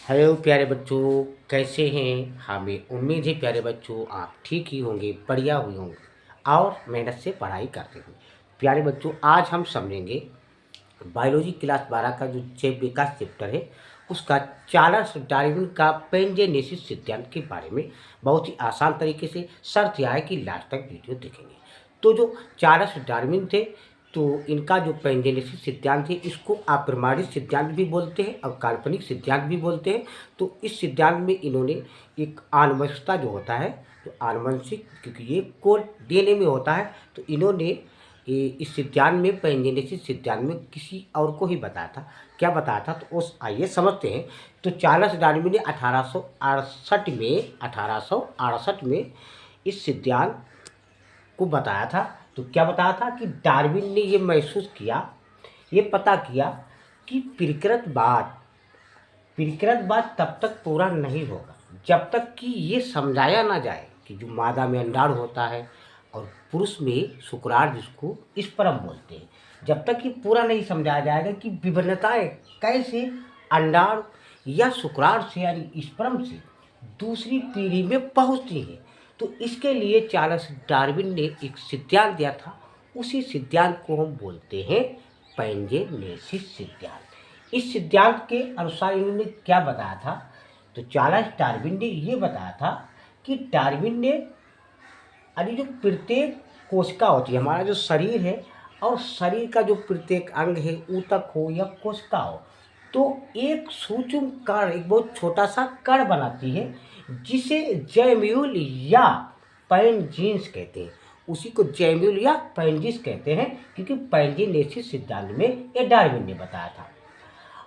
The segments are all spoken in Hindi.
हेलो प्यारे बच्चों, कैसे हैं? हमें उम्मीद है प्यारे बच्चों आप ठीक ही होंगे, बढ़िया हुए होंगे और मेहनत से पढ़ाई करते होंगे। प्यारे बच्चों, आज हम समझेंगे बायोलॉजी क्लास 12 का जो जैव विकास चैप्टर है उसका चार्ल्स डार्विन का पेंजेनेसिस सिद्धांत के बारे में बहुत ही आसान तरीके से शर्त यह है कि लास्ट तक वीडियो देखेंगे। तो जो चार्ल्स डार्विन थे, तो इनका जो पेंजेनेसिस सिद्धांत है इसको अप्रमाणित सिद्धांत भी बोलते हैं और काल्पनिक सिद्धांत भी बोलते हैं। तो इस सिद्धांत में इन्होंने एक आनुवंशिकता जो होता है, तो आनुवंशिक, क्योंकि ये कोड डीएनए में होता है, तो इन्होंने इस सिद्धांत में पेंजेनेसिस सिद्धांत में किसी और को ही बताया था। क्या बताया था तो उस आइए समझते हैं। तो चार्ल्स डार्विन ने 1868 में इस सिद्धांत को बताया था। तो क्या बताया था कि डार्विन ने ये महसूस किया, ये पता किया कि प्रकृतवाद तब तक पूरा नहीं होगा जब तक कि ये समझाया ना जाए कि जो मादा में अंडाणु होता है और पुरुष में शुक्राणु, जिसको स्पर्म बोलते हैं, जब तक कि पूरा नहीं समझाया जाएगा कि विभिन्नताएं कैसे अंडाणु या शुक्राणु से यानी स्पर्म से दूसरी पीढ़ी में पहुंचती हैं। तो इसके लिए चार्ल्स डार्विन ने एक सिद्धांत दिया था, उसी सिद्धांत को हम बोलते हैं पेंजेनेसिस सिद्धांत। इस सिद्धांत के अनुसार इन्होंने क्या बताया था, तो चार्ल्स डार्विन ने ये बताया था कि डार्विन ने जो प्रत्येक कोशिका होती है, हमारा जो शरीर है और शरीर का जो प्रत्येक अंग है, ऊतक हो या कोशिका हो, तो एक सूक्ष्म कण, एक बहुत छोटा सा कण बनाती है जिसे जैम्यूल या पैनजीन्स कहते हैं। उसी को जैम्यूल या पैनजीन्स कहते हैं क्योंकि पेंजेनेसिस सिद्धांत में ये डार्विन ने बताया था।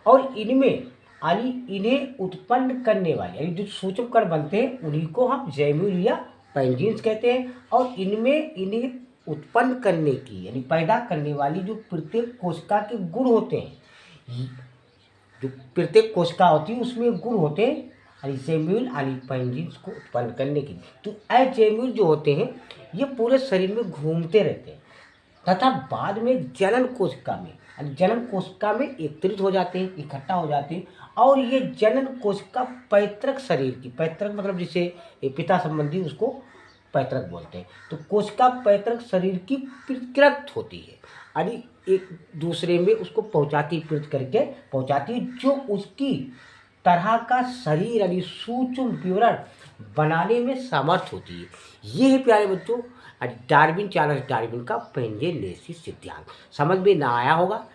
और इन्हें उत्पन्न करने वाले यानी जो सूक्ष्म कण बनते हैं उन्हीं को हम जैम्यूल या पैनजीन्स कहते हैं। और इनमें इन्हें उत्पन्न करने की यानी पैदा करने वाली जो प्रत्येक कोशिका के गुण होते हैं, जो प्रत्येक कोशिका होती है उसमें गुण होते हैं अलिजेम्यूल अलिपेंजिन्स को उत्पन्न करने के लिए। तो एजेम्यूल जो होते हैं ये पूरे शरीर में घूमते रहते हैं तथा बाद में जनन कोशिका में एकत्रित हो जाते हैं, इकट्ठा हो जाते हैं। और ये जनन कोशिका पैतृक शरीर की, पैतृक मतलब जिसे पिता संबंधी उसको पैतृक बोलते हैं, तो कोशिका पैतृक शरीर की प्रतिकृत होती है यानी एक दूसरे में उसको पहुंचाती, पृथ करके पहुंचाती, जो उसकी तरह का शरीर यानी सूक्ष्म विवरण बनाने में समर्थ होती है। ये है प्यारे बच्चों चार्ल्स डार्विन का पेंजेनेसिस सिद्धांत। समझ में ना आया होगा,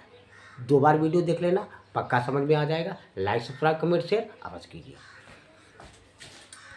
2 बार वीडियो देख लेना, पक्का समझ में आ जाएगा। लाइक, सब्सक्राइब, कमेंट, शेयर अवश्य कीजिए।